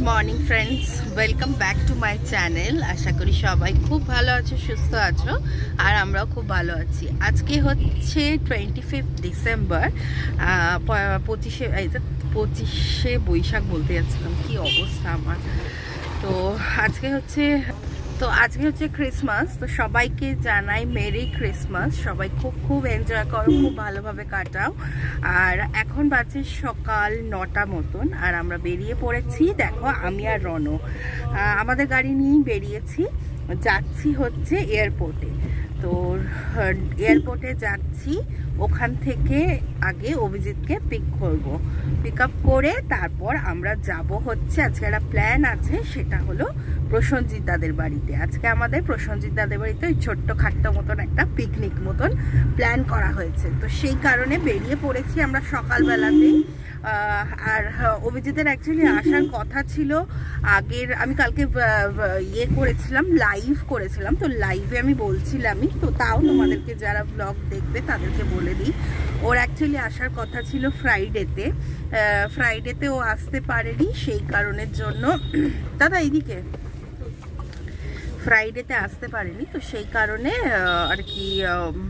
Morning friends, welcome back to my channel. আশা করি সবাই খুব ভালো আছো, সুস্থ আছো, আর আমরাও খুব ভালো আছি। আজকে হচ্ছে 25 ডিসেম্বর, 25শে বৈশাখ বলতে যাচ্ছিলাম, কি অবস্থা আমার। তো আজকে হচ্ছে ক্রিসমাস। তো সবাইকে জানাই মেরি ক্রিসমাস। সবাই খুব এনজয় করো, খুব ভালোভাবে কাটাও। আর এখন বাজে সকাল 9টা মতন, আর আমরা বেরিয়ে পড়েছি। দেখো, আমি আর রনো আমাদের গাড়ি নিয়েই বেরিয়েছি, যাচ্ছি হচ্ছে এয়ারপোর্টে। তো এয়ারপোর্টে যাচ্ছি, ওখান থেকে আগে অভিজিৎকে পিক আপ করে তারপর আমরা যাব হচ্ছে, আজকে একটা প্ল্যান আছে, সেটা হলো প্রসেনজিৎ দাদের বাড়িতে। আজকে আমাদের প্রসেনজিৎ দাদের বাড়িতে ওই ছোট্ট খাট্ট মতন একটা পিকনিক মতন প্ল্যান করা হয়েছে। তো সেই কারণে বেরিয়ে পড়েছি আমরা সকালবেলাতেই। আর অভিজিতের অ্যাকচুয়ালি আসার কথা ছিল আগের, আমি কালকে লাইভ করেছিলাম, তো লাইভে আমি বলছিলামই, তো তাও তোমাদেরকে যারা ব্লগ দেখবে তাদেরকে বলে দিই, ওর অ্যাকচুয়ালি আসার কথা ছিল ফ্রাইডেতে ও আসতে পারেনি। সেই কারণের জন্য দাদা এইদিকে ফ্রাইডেতে আসতে পারেনি, তো সেই কারণে আর কি,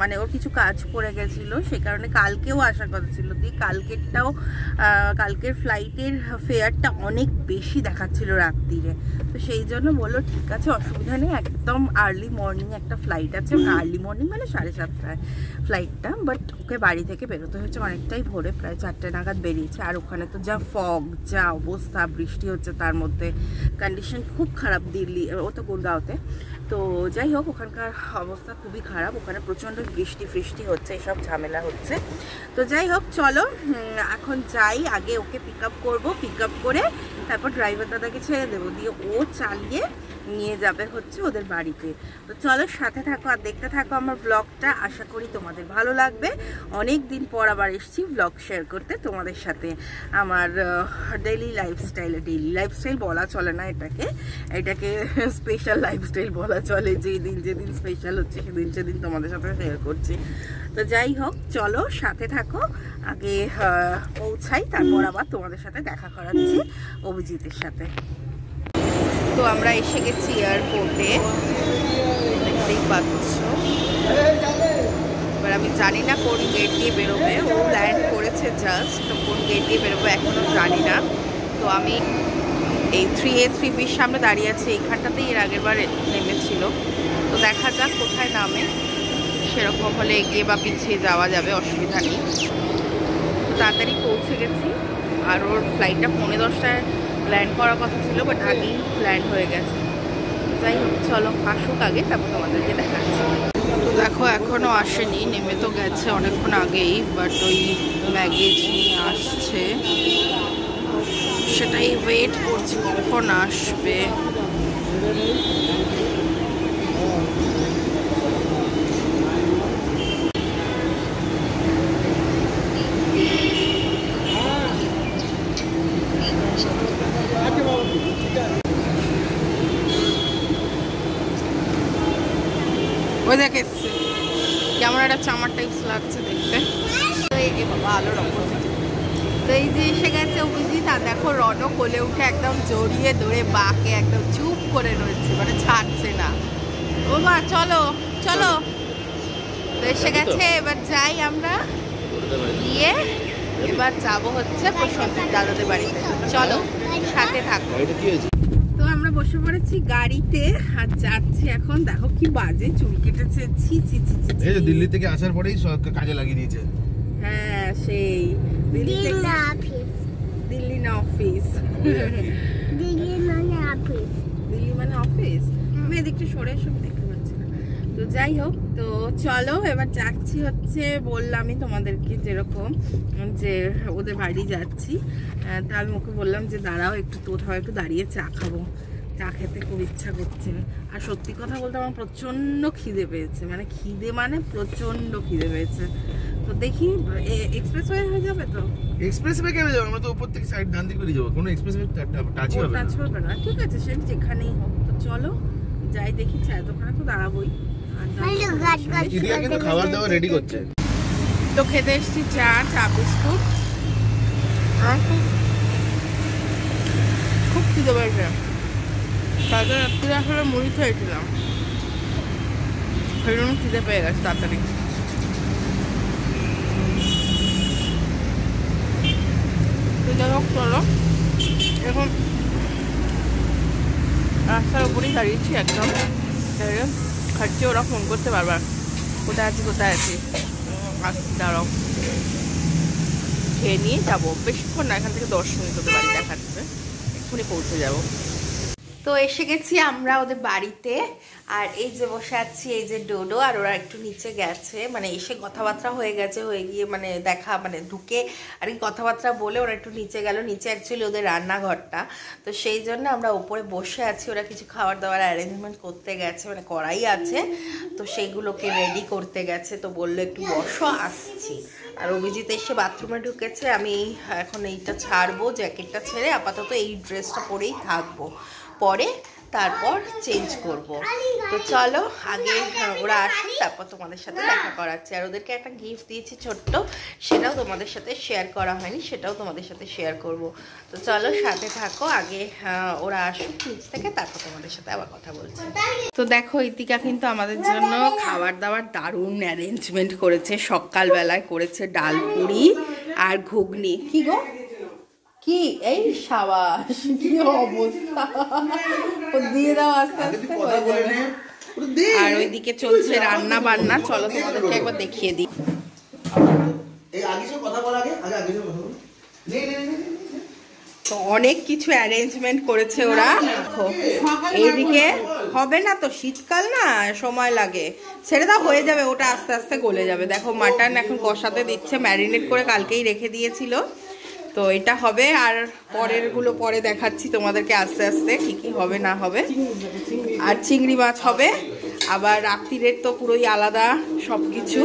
মানে ওর কিছু কাজ পড়ে গেছিলো, সেই কারণে কালকেও আসার কথা ছিল। দিয়ে কালকের ফ্লাইটের ফেয়ারটা অনেক বেশি দেখাচ্ছিল রাত্রিরে, তো সেই জন্য বললো ঠিক আছে, অসুবিধা নেই, একদম আর্লি মর্নিং একটা ফ্লাইট আছে, আর্লি মর্নিং মানে 7:30টায় ফ্লাইটটা। বাট ওকে বাড়ি থেকে বেরোতে হয়েছে অনেকটাই ভোরে, প্রায় 4টে নাগাদ বেরিয়েছে। আর ওখানে তো যা ফগ, যা অবস্থা, বৃষ্টি হচ্ছে, তার মধ্যে কন্ডিশন খুব খারাপ। দিল্লি, ও তো গুরগাঁওতে। তো যাই হোক, ওখানকার অবস্থা খুবই খারাপ, ওখানে প্রচণ্ড বৃষ্টি হচ্ছে, এসব ঝামেলা হচ্ছে। তো যাই হোক, চলো এখন যাই, আগে ওকে পিক আপ করে তারপর ড্রাইভার দাদাকে ছেড়ে দেবো, দিয়ে ও চালিয়ে নিয়ে যাবে হচ্ছে ওদের বাড়িতে। তো চলো সাথে থাকো আর দেখতে থাকো আমার ব্লগটা, আশা করি তোমাদের ভালো লাগবে। অনেক দিন পর আবার এসেছি ব্লগ শেয়ার করতে তোমাদের সাথে, আমার ডেইলি লাইফস্টাইল বলা চলে না, এটাকে স্পেশাল লাইফস্টাইল বলা চলে। যেদিন স্পেশাল হচ্ছে সেদিন তোমাদের সাথে শেয়ার করছি। তো যাই হোক, চলো সাথে থাকো, আগে পৌঁছাই, তারপর আবার তোমাদের সাথে দেখা করাচ্ছি অভিজিতের সাথে। তো আমরা এসে গেছি এয়ারপোর্টে, দেখতেই পাচ্ছ। এবার আমি জানি না কোন গেট দিয়ে বেরোবে, ও ল্যান্ড করেছে জাস্ট, তো কোন গেট দিয়ে বেরোবে এখনো জানি না। তো আমি এই 3A3Bর সামনে দাঁড়িয়ে আছি, এইখানটাতেই এর আগের বার নেমেছিল। তো দেখা যাক কোথায় নামে, সেরকম হলে এগিয়ে বা পিছিয়ে যাওয়া যাবে, অসুবিধা নেই। তো তাড়াতাড়ি পৌঁছে গেছি, আর ওর ফ্লাইটটা 10:45টায় ল্যান্ড করার কথা ছিল, বাট আগেই ল্যান্ড হয়ে গেছে। যাই হোক, চলো আসুক আগে, তারপর তোমাদেরকে দেখাচ্ছি। তো দেখো, এখনও আসেনি, নেমে তো গেছে অনেকক্ষণ আগেই, বাট ওই ব্যাগেজ নিয়ে আসছে, সেটাই ওয়েট করছি কখন আসবে। ওই দেখ এসছে, কেমন একটা চামার টাইপস লাগছে দেখতে। তো এই যে বাবা, আলোর অপোজিট। তো এই যে এসে গেছে অভিজিৎ, আর দেখো রনো কোলে উঠে একদম জড়িয়ে ধরে বাকে একদম চুপ করে রয়েছে, মানে ছাড়ছে না। ও মা, চলো। তো এসে গেছে, এবার যাই আমরা, গিয়ে এবার যাবো হচ্ছে প্রসেনজিৎ দাদাদের বাড়িতে। চলো সাথে থাকো। তো আমরা বসে পড়েছি গাড়িতে আর যাচ্ছি এখন। দেখো কি বাজে চুল কেটেছে, এই যে দিল্লি থেকে আসার পরেই কাজে লাগিয়ে দিয়েছে। হ্যাঁ, সেই দিল্লি না অফিস, দিল্লি মানে অফিস। আমি এদিকটা সরে সব দেখতে পাচ্ছি না। তো যাই হোক, তো চলো এবার যাচ্ছি হচ্ছে, বললামই তোমাদেরকে যেরকম, যে ওদের বাড়ি যাচ্ছি। তা আমি ওকে বললাম যে দাঁড়াও একটু, কোথাও একটু দাঁড়িয়ে চা খাবো, চা খেতে খুব ইচ্ছা করছে। আর সত্যি কথা বলতে আমার প্রচণ্ড খিদে পেয়েছে, মানে প্রচণ্ড খিদে পেয়েছে। তো দেখি এক্সপ্রেসওয়ে হয়ে যাবে তো? এক্সপ্রেসওয়ে কেন যাবো, আমরা তো উপর থেকে সাইড ডান দিকে বেরিয়ে যাবো, কোনো এক্সপ্রেসওয়ে টাচই হবে না। ঠিক আছে, সে যেখানেই হোক। তো চলো যাই, দেখি চায়ের দোকানে তো দাঁড়াবোই। খাবার দাবার রেডি করছে। তো খেতে এসেছি চা বিস্কুট, খুব খিদে পেয়েছে। কালকে রাত্রিরে আসলে মুড়ি খেয়েছিলাম, সেই জন্য খিদে পেয়ে গেছে তাড়াতাড়ি। যাই হোক চলো, এখন রাস্তার উপরেই দাঁড়িয়েছি একদম, খাচ্ছি। ওরা ফোন করতে পারবার কোথায় আছি কোথায় আছি, আসছি দাঁড়াও, খেয়ে নিয়ে যাবো। বেশিক্ষণ না, এখান থেকে 10 মিনিট ওদের বাড়ি দেখাচ্ছে, এক্ষুনি পৌঁছে যাবো। তো এসে গেছি আমরা ওদের বাড়িতে, আর এই যে বসে আছি, এই যে ডোডো, আর ওরা একটু নিচে গেছে, মানে এসে কথাবার্তা হয়ে গেছে, হয়ে গিয়ে মানে দেখা মানে ঢুকে আর কি কথাবার্তা বলে ওরা একটু নিচে গেল। নিচে অ্যাকচুয়ালি ওদের রান্নাঘরটা, তো সেই জন্য আমরা উপরে বসে আছি। ওরা কিছু খাবার দাবার অ্যারেঞ্জমেন্ট করতে গেছে, মানে করাই আছে, তো সেইগুলোকে রেডি করতে গেছে। তো বললো একটু বসো, আসছি। আর অভিজিৎ এসে বাথরুমে ঢুকেছে, আমি এখন এইটা ছাড়বো, জ্যাকেটটা ছেড়ে আপাতত এই ড্রেসটা পরেই থাকবো, পরে তারপর চেঞ্জ করব। তো চলো আগে ওরা আসুক, তারপর তোমাদের সাথে দেখা করাচ্ছি। আর ওদেরকে একটা গিফট দিয়েছি ছোট্ট, সেটাও তোমাদের সাথে শেয়ার করা হয়নি, সেটাও তোমাদের সাথে শেয়ার করব। তো চলো সাথে থাকো, আগে ওরা আসুক নিচ থেকে, তারপর তোমাদের সাথে আবার কথা বলছি। তো দেখো ইতিকা কিন্তু আমাদের জন্য খাবার দাবার দারুণ অ্যারেঞ্জমেন্ট করেছে। সকালবেলায় করেছে ডাল পুরি আর ঘুগনি। কি গো কি এই সাবাস, কি অবস্থা, দিয়ে দাও আস্তে আস্তে। আর ওইদিকে চলছে রান্না বান্না, চলো তোমাদেরকে একবার দেখিয়ে দিই। তো অনেক কিছু অ্যারেঞ্জমেন্ট করেছে ওরা। এইদিকে হবে না তো, শীতকাল না, সময় লাগে, ছেড়ে দাও, হয়ে যাবে ওটা, আস্তে আস্তে গলে যাবে। দেখো মাটন এখন কষাতে দিচ্ছে, ম্যারিনেট করে কালকেই রেখে দিয়েছিল, তো এটা হবে। আর পরের গুলো পরে দেখাচ্ছি তোমাদেরকে আস্তে আস্তে কি কি হবে না হবে। আর চিংড়ি মাছ হবে, আবার রাত্রিরের তো পুরোই আলাদা সবকিছু।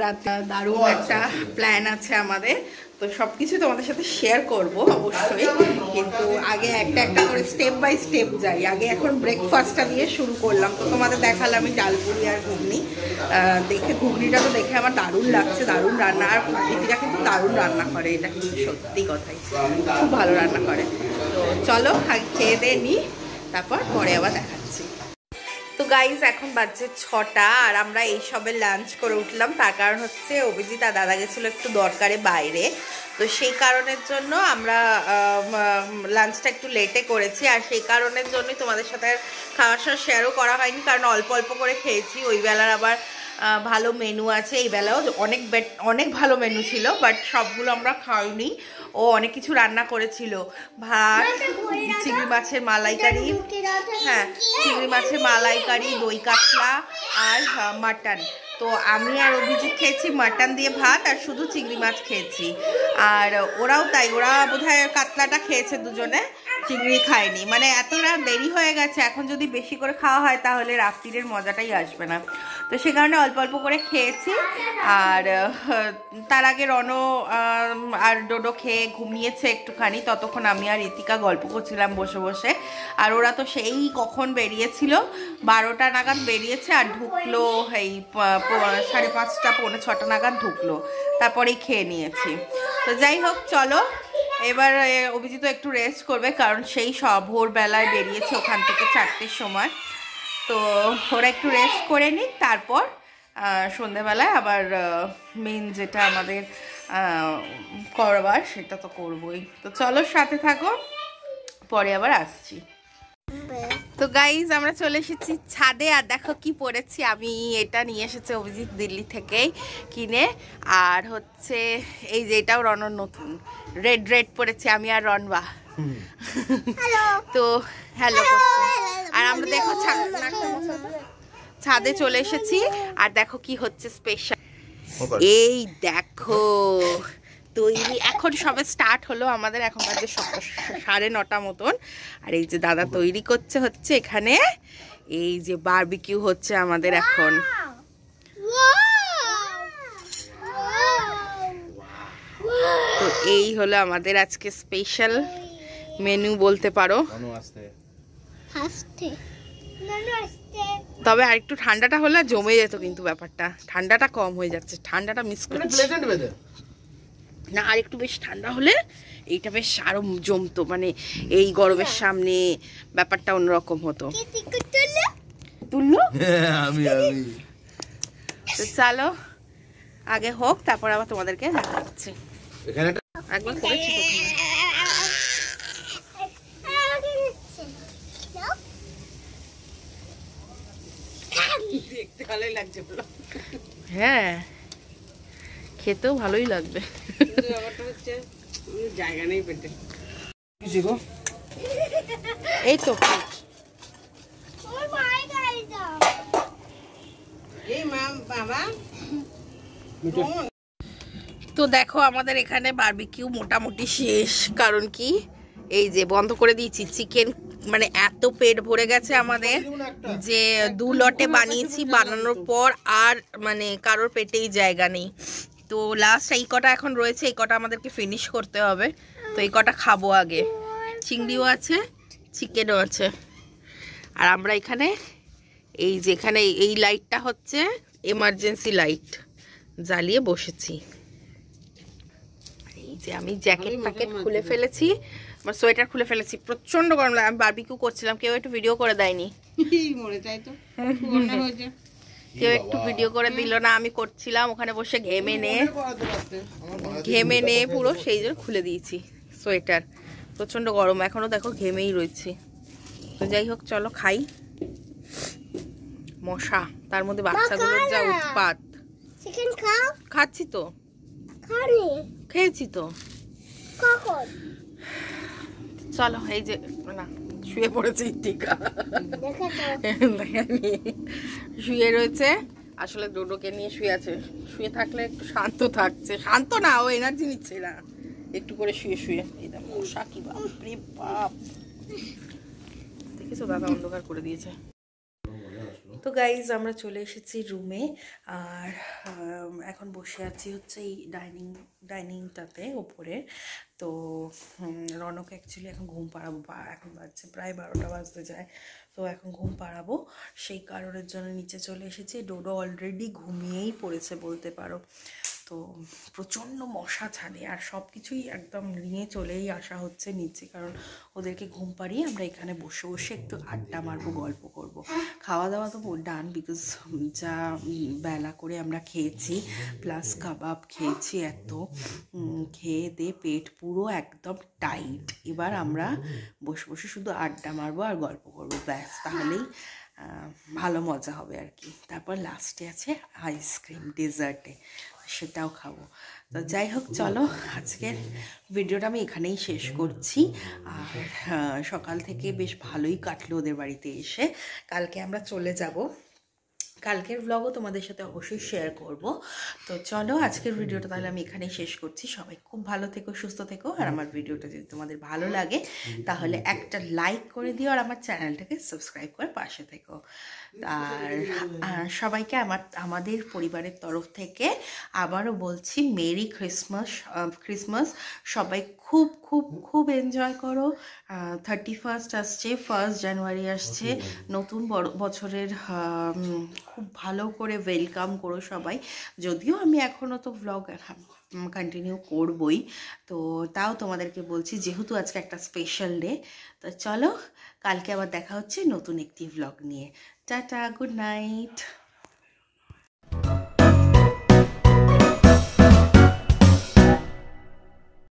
রাতে দারুণ একটা প্ল্যান আছে আমাদের, তো সবকিছু তোমাদের সাথে শেয়ার করব অবশ্যই, কিন্তু আগে একটা একটা করে স্টেপ বাই স্টেপ যাই। আগে এখন ব্রেকফাস্টটা দিয়ে শুরু করলাম, তো তোমাদের দেখালাম আমি ডালপুরি আর ঘুগনি। দেখে ঘুগনিটা তো দেখে আমার দারুণ লাগছে, দারুণ রান্না। আর দিদিরা কিন্তু দারুণ রান্না করে, এটা কিন্তু সত্যি কথাই, খুব ভালো রান্না করে। তো চলো আগে খেয়ে দিয়ে নিই, তারপর পরে আবার দেখাচ্ছি। তো গাইজ এখন বাজছে 6টা, আর আমরা এই সবে লাঞ্চ করে উঠলাম। তার কারণ হচ্ছে অভিজিৎ আর দাদা গেছিলো একটু দরকারে বাইরে, তো সেই কারণের জন্য আমরা লাঞ্চটা একটু লেটে করেছি। আর সেই কারণের জন্যই তোমাদের সাথে খাওয়ার সময় শেয়ারও করা হয়নি, কারণ অল্প অল্প করে খেয়েছি। ওই বেলার আবার ভালো মেনু আছে, এই বেলাও অনেক ভালো মেনু ছিল, বাট সবগুলো আমরা খাইনি। ও অনেক কিছু রান্না করেছিল, ভাত, চিংড়ি মাছের মালাইকারি, হ্যাঁ চিংড়ি মাছের মালাইকারি, দই কাতলা আর মাটন। তো আমি আর অভিজিৎ খেয়েছি মাটন দিয়ে ভাত, আর শুধু চিংড়ি মাছ খেয়েছি। আর ওরাও তাই, ওরা বোধহয় কাতলাটা খেয়েছে দুজনে, চিংড়ি খায়নি। মানে এতটা দেরি হয়ে গেছে, এখন যদি বেশি করে খাওয়া হয় তাহলে রাত্রিরের মজাটাই আসবে না, তো সে কারণে অল্প অল্প করে খেয়েছি। আর তার আগে রনো আর ডোডো খেয়ে ঘুমিয়েছে একটুখানি, ততক্ষণ আমি আর ইতিকা গল্প করছিলাম বসে বসে। আর ওরা তো সেই কখন বেরিয়েছিল, 12টা নাগাদ বেরিয়েছে, আর ঢুকলো এই 5:30 পৌনে 6টা নাগাদ ঢুকলো, তারপরেই খেয়ে নিয়েছি। তো যাই হোক চলো, এবার অভিজিৎ একটু রেস্ট করবে, কারণ সেই ভোরবেলায় বেরিয়েছে ওখান থেকে 4টের সময়। তো ওরা একটু রেস্ট করে নিক, তারপর সন্ধেবেলায় আবার মেন যেটা আমাদের করবার সেটা তো করবই। তো চলো সাথে থাকো, পরে আবার আসছি। তো গাইজ আমরা চলে এসেছি ছাদে, আর দেখো কি পরেছি আমি। এটা নিয়ে এসেছে অভিজিৎ দিল্লি থেকেই কিনে, আর হচ্ছে এই যে এটাও রনর নতুন, রেড রেড পরেছি আমি আর রনবা। তো হ্যালো, আর আমরা দেখো ছাদে চলে এসেছি, আর দেখো কি হচ্ছে স্পেশাল। এই দেখো তৈরি, এখন সবে স্টার্ট হলো আমাদের, এখন বাজে 9:30 মতন। আর এই যে দাদা তৈরি করছে হচ্ছে এখানে, এই যে বারবিকিউ হচ্ছে আমাদের এখন। তো এই হলো আমাদের আজকে স্পেশাল মেনু বলতে পারো। তবে আর একটু ঠান্ডাটা হলে জমে যেত, কিন্তু ব্যাপারটা ঠান্ডাটা কম হয়ে যাচ্ছে, ঠান্ডাটা মিস করছি। না, আর একটু বেশ ঠান্ডা হলে এইটা বেশ আরো জমতো, মানে এই গরমের সামনে ব্যাপারটা অন্যরকম হতো। তুললো আমি তো চলো আগে হোক, তারপর আবার তোমাদেরকে দেখাচ্ছি। এখানে একবার করেছি দেখতে ভালোই লাগছে বলো। হ্যাঁ, খেতেও ভালোই লাগবে। জায়গা নেই পেটে। এই তো তো দেখো আমাদের এখানে বারবিকিউ মোটামুটি শেষ। কারণ কি, এই যে বন্ধ করে দিয়েছি চিকেন, মানে এত পেট ভরে গেছে আমাদের যে 2 লটে বানিয়েছি, বানানোর পর আর মানে কারোর পেটেই জায়গা নেই। তো লাস্ট এই কটা এখন রয়েছে, এই কটা আমাদেরকে ফিনিশ করতে হবে। তো এই কটা খাবো আগে। চিংড়িও আছে, চিকেনও আছে। আর আমরা এখানে এই যেখানে এই লাইটটা হচ্ছে এমার্জেন্সি লাইট জ্বালিয়ে বসেছি। এই যে আমি জ্যাকেট প্যাকেট খুলে ফেলেছি, আমার সোয়েটার খুলে ফেলেছি, প্রচন্ড গরম লাগে। আমি বারবিকিউ করছিলাম, কেউ একটু ভিডিও করে দেয়নি, কেউ একটু ভিডিও করে দিল না। আমি করছিলাম ওখানে বসে ঘেমে নে পুরো, সেই জন্য খুলে দিয়েছি সোয়েটার। প্রচন্ড গরম, এখনো দেখো ঘেমেই রয়েছে। তো যাই হোক, চলো খাই। মশা, তার মধ্যে বাচ্চাগুলোর যা উৎপাত। খাচ্ছি তো, খেয়েছি তো। চলো, এই যে না শুয়ে পড়েছি, টিকা শুয়ে রয়েছে। আসলে ডোডোকে নিয়ে শুয়ে আছে, শুয়ে থাকলে একটু শান্ত থাকছে। শান্ত না, ও এনার্জি নিচ্ছে না একটু করে শুয়ে শুয়ে। এই দেখো মশা, কি বাপরে বাপ, দেখেছো দাদা অন্ধকার করে দিয়েছে। তো গাইজ আমরা চলে এসেছি রুমে, আর এখন বসে আছি হচ্ছে এই ডাইনিংটাতে ওপরে। তো রনক অ্যাকচুয়ালি এখন ঘুম পাড়াবো, এখন বাজছে প্রায় 12টা বাজতে যায়। তো এখন ঘুম পাড়াবো, সেই কারণের জন্য নিচে চলে এসেছি। ডোডো অলরেডি ঘুমিয়েই পড়েছে বলতে পারো। তো প্রচণ্ড মশা ছাড়ে, আর সব কিছুই একদম নিয়ে চলেই আসা হচ্ছে নিচে, কারণ ওদেরকে ঘুম পাড়িয়ে আমরা এখানে বসে বসে একটু আড্ডা মারবো, গল্প করব। খাওয়া দাওয়া তো ডান, বিকজ যা বেলা করে আমরা খেয়েছি, প্লাস কাবাব খেয়েছি, এত খেয়ে দিয়ে পেট পুরো একদম টাইট। এবার আমরা বসে বসে শুধু আড্ডা মারবো আর গল্প করবো, ব্যাস, তাহলেই ভালো মজা হবে আর কি। তারপর লাস্টে আছে আইসক্রিম ডেজার্টে, সেটাও খাবো। তো যাই হোক, চলো আজকের ভিডিওটা আমি এখানেই শেষ করছি। আর সকাল থেকে বেশ ভালোই কাটলো ওদের বাড়িতে এসে। কালকে আমরা চলে যাব, কালকের ব্লগও তোমাদের সাথে অবশ্যই শেয়ার করব। তো চলো আজকের ভিডিওটা তাহলে আমি এখানেই শেষ করছি। সবাই খুব ভালো থেকো, সুস্থ থেকো। আর আমার ভিডিওটা যদি তোমাদের ভালো লাগে তাহলে একটা লাইক করে দিও, আর আমার চ্যানেলটাকে সাবস্ক্রাইব করে পাশে থেকো। আর সবাইকে আমাদের পরিবারের তরফ থেকে আবারও বলছি মেরি ক্রিসমাস। সবাই খুব খুব খুব এনজয় করো। 31st আসছে, 1 জানুয়ারি আসছে, নতুন বছরের খুব ভালো করে ওয়েলকাম করো সবাই। যদিও আমি এখনও তো ব্লগ কন্টিনিউ করবই, তো তাও তোমাদেরকে বলছি যেহেতু আজকে একটা স্পেশাল ডে। তো চলো কালকে আবার দেখা হচ্ছে নতুন একটি ব্লগ নিয়ে। Tata, good night.